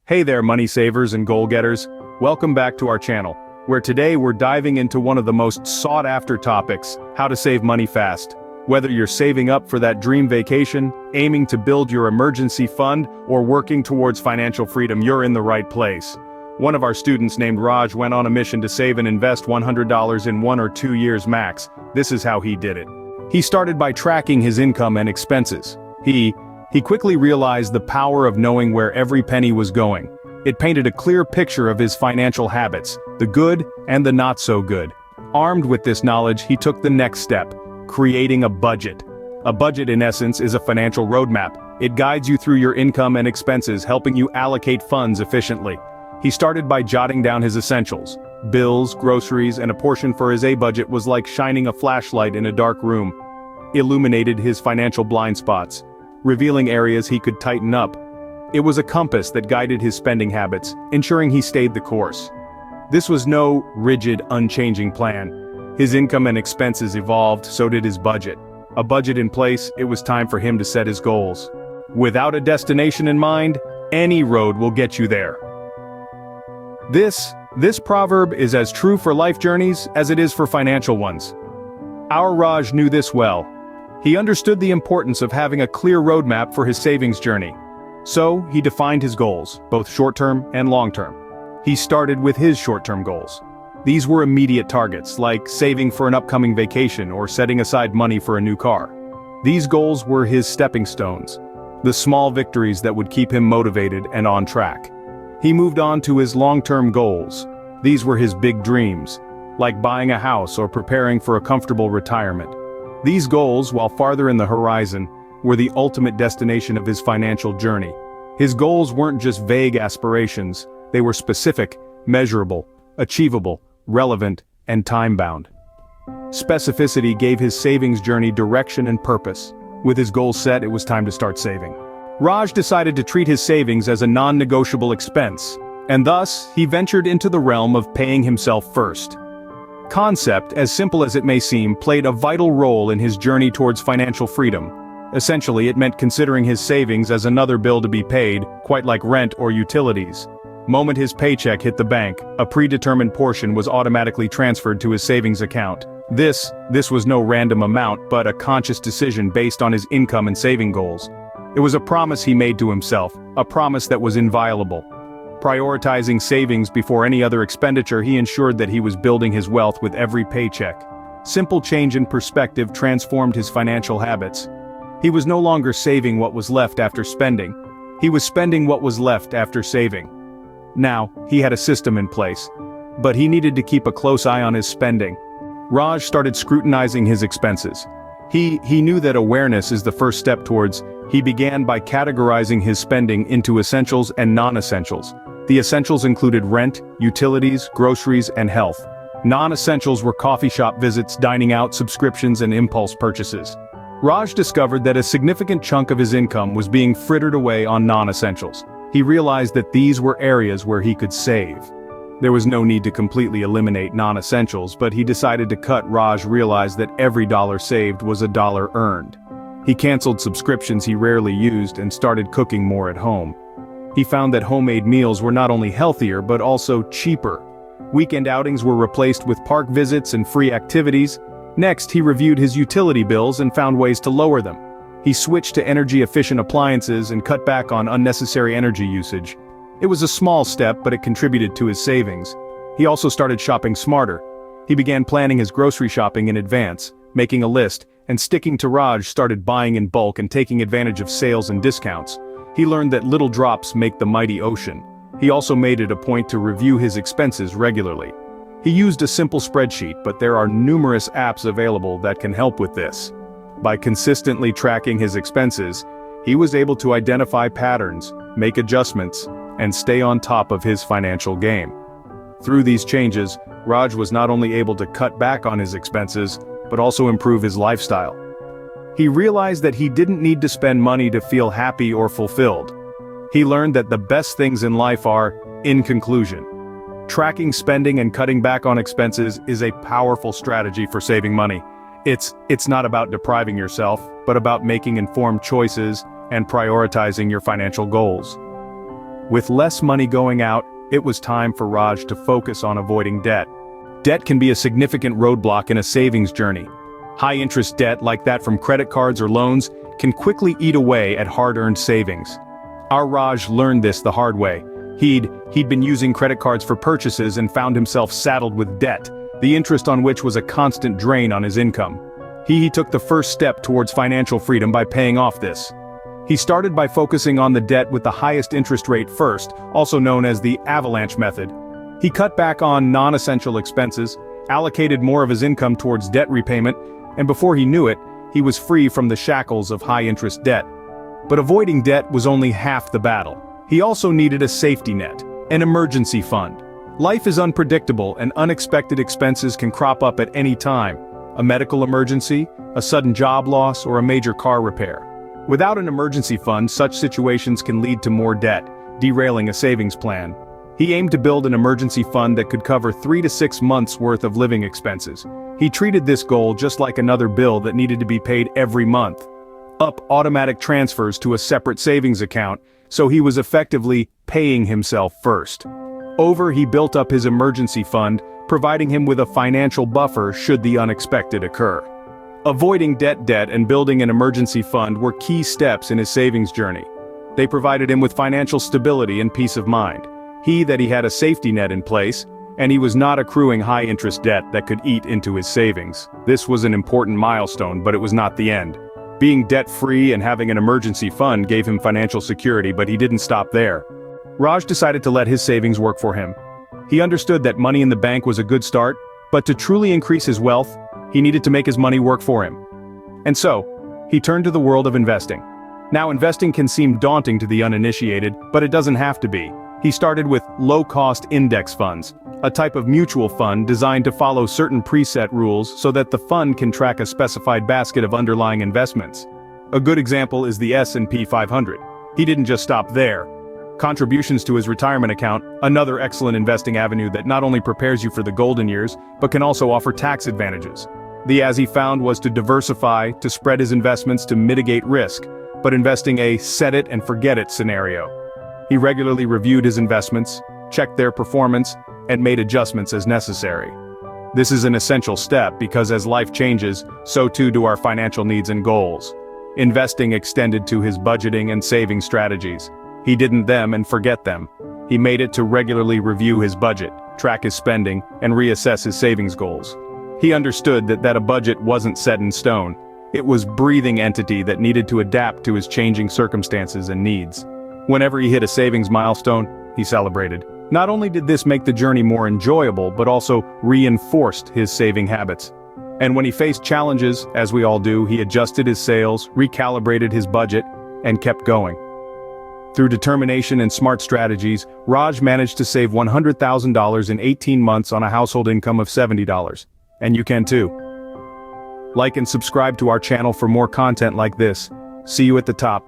Hey there, money savers and goal getters. Welcome back to our channel, where today we're diving into one of the most sought-after topics, how to save money fast. Whether you're saving up for that dream vacation, aiming to build your emergency fund, or working towards financial freedom, you're in the right place. One of our students named Raj went on a mission to save and invest $100 in 1 or 2 years max. This is how he did it. He started by tracking his income and expenses. He quickly realized the power of knowing where every penny was going. It painted a clear picture of his financial habits, the good and the not so good. Armed with this knowledge, he took the next step, creating a budget. A budget, in essence, is a financial roadmap. It guides you through your income and expenses, helping you allocate funds efficiently. He started by jotting down his essentials. Bills, groceries, and a portion for his A-budget was like shining a flashlight in a dark room. Illuminated his financial blind spots, revealing areas he could tighten up. It was a compass that guided his spending habits, ensuring he stayed the course. This was no rigid, unchanging plan. His income and expenses evolved, so did his budget. A budget in place, it was time for him to set his goals. Without a destination in mind, any road will get you there. This proverb is as true for life journeys as it is for financial ones. Our Raj knew this well. He understood the importance of having a clear roadmap for his savings journey. So, he defined his goals, both short-term and long-term. He started with his short-term goals. These were immediate targets, like saving for an upcoming vacation or setting aside money for a new car. These goals were his stepping stones, the small victories that would keep him motivated and on track. He moved on to his long-term goals. These were his big dreams, like buying a house or preparing for a comfortable retirement. These goals, while farther in the horizon, were the ultimate destination of his financial journey. His goals weren't just vague aspirations, they were specific, measurable, achievable, relevant, and time-bound. Specificity gave his savings journey direction and purpose. With his goals set, it was time to start saving. Raj decided to treat his savings as a non-negotiable expense, and thus, he ventured into the realm of paying himself first. Concept, as simple as it may seem, played a vital role in his journey towards financial freedom. Essentially, it meant considering his savings as another bill to be paid, quite like rent or utilities. Moment his paycheck hit the bank, a predetermined portion was automatically transferred to his savings account. This was no random amount, but a conscious decision based on his income and saving goals. It was a promise he made to himself, a promise that was inviolable. Prioritizing savings before any other expenditure, he ensured that he was building his wealth with every paycheck. Simple change in perspective transformed his financial habits. He was no longer saving what was left after spending. He was spending what was left after saving. Now, he had a system in place, but he needed to keep a close eye on his spending. Raj started scrutinizing his expenses. He knew that awareness is the first step towards. He began by categorizing his spending into essentials and non-essentials. The essentials included rent, utilities, groceries, and health. Non-essentials were coffee shop visits, dining out, subscriptions, and impulse purchases. Raj discovered that a significant chunk of his income was being frittered away on non-essentials. He realized that these were areas where he could save. There was no need to completely eliminate non-essentials, but he decided to cut. Raj realized that every dollar saved was a dollar earned. He canceled subscriptions he rarely used and started cooking more at home. He found that homemade meals were not only healthier but also cheaper. Weekend outings were replaced with park visits and free activities. Next, he reviewed his utility bills and found ways to lower them. He switched to energy-efficient appliances and cut back on unnecessary energy usage. It was a small step, but it contributed to his savings. He also started shopping smarter. He began planning his grocery shopping in advance, making a list, and sticking to. Raj started buying in bulk and taking advantage of sales and discounts. He learned that little drops make the mighty ocean. He also made it a point to review his expenses regularly. He used a simple spreadsheet, but there are numerous apps available that can help with this. By consistently tracking his expenses, he was able to identify patterns, make adjustments, and stay on top of his financial game. Through these changes, Raj was not only able to cut back on his expenses, but also improve his lifestyle. He realized that he didn't need to spend money to feel happy or fulfilled. He learned that the best things in life are, in conclusion. Tracking spending and cutting back on expenses is a powerful strategy for saving money. It's not about depriving yourself, but about making informed choices and prioritizing your financial goals. With less money going out, it was time for Raj to focus on avoiding debt. Debt can be a significant roadblock in a savings journey. High-interest debt like that from credit cards or loans can quickly eat away at hard-earned savings. Our Raj learned this the hard way. He'd been using credit cards for purchases and found himself saddled with debt, the interest on which was a constant drain on his income. He took the first step towards financial freedom by paying off this. He started by focusing on the debt with the highest interest rate first, also known as the avalanche method. He cut back on non-essential expenses, allocated more of his income towards debt repayment, and before he knew it, he was free from the shackles of high-interest debt. But avoiding debt was only half the battle. He also needed a safety net, an emergency fund. Life is unpredictable and unexpected expenses can crop up at any time. A medical emergency, a sudden job loss, or a major car repair. Without an emergency fund, such situations can lead to more debt, derailing a savings plan. He aimed to build an emergency fund that could cover 3 to 6 months' worth of living expenses. He treated this goal just like another bill that needed to be paid every month. Automatic transfers to a separate savings account, so he was effectively paying himself first. He built up his emergency fund, providing him with a financial buffer should the unexpected occur. Avoiding debt and building an emergency fund were key steps in his savings journey. They provided him with financial stability and peace of mind. He had a safety net in place, and he was not accruing high-interest debt that could eat into his savings. This was an important milestone, but it was not the end. Being debt-free and having an emergency fund gave him financial security, but he didn't stop there. Raj decided to let his savings work for him. He understood that money in the bank was a good start, but to truly increase his wealth, he needed to make his money work for him. And so, he turned to the world of investing. Now, investing can seem daunting to the uninitiated, but it doesn't have to be. He started with low-cost index funds, a type of mutual fund designed to follow certain preset rules so that the fund can track a specified basket of underlying investments. A good example is the S&P 500. He didn't just stop there. Contributions to his retirement account, another excellent investing avenue that not only prepares you for the golden years, but can also offer tax advantages. As he found was to diversify, to spread his investments to mitigate risk, but investing a set-it-and-forget-it scenario. He regularly reviewed his investments, checked their performance, and made adjustments as necessary. This is an essential step because as life changes, so too do our financial needs and goals. Investing extended to his budgeting and saving strategies. He didn't them and forget them. He made it to regularly review his budget, track his spending, and reassess his savings goals. He understood that a budget wasn't set in stone. It was a breathing entity that needed to adapt to his changing circumstances and needs. Whenever he hit a savings milestone, he celebrated. Not only did this make the journey more enjoyable, but also reinforced his saving habits. And when he faced challenges, as we all do, he adjusted his sails, recalibrated his budget, and kept going. Through determination and smart strategies, Raj managed to save $100,000 in 18 months on a household income of $70. And you can too. Like and subscribe to our channel for more content like this. See you at the top.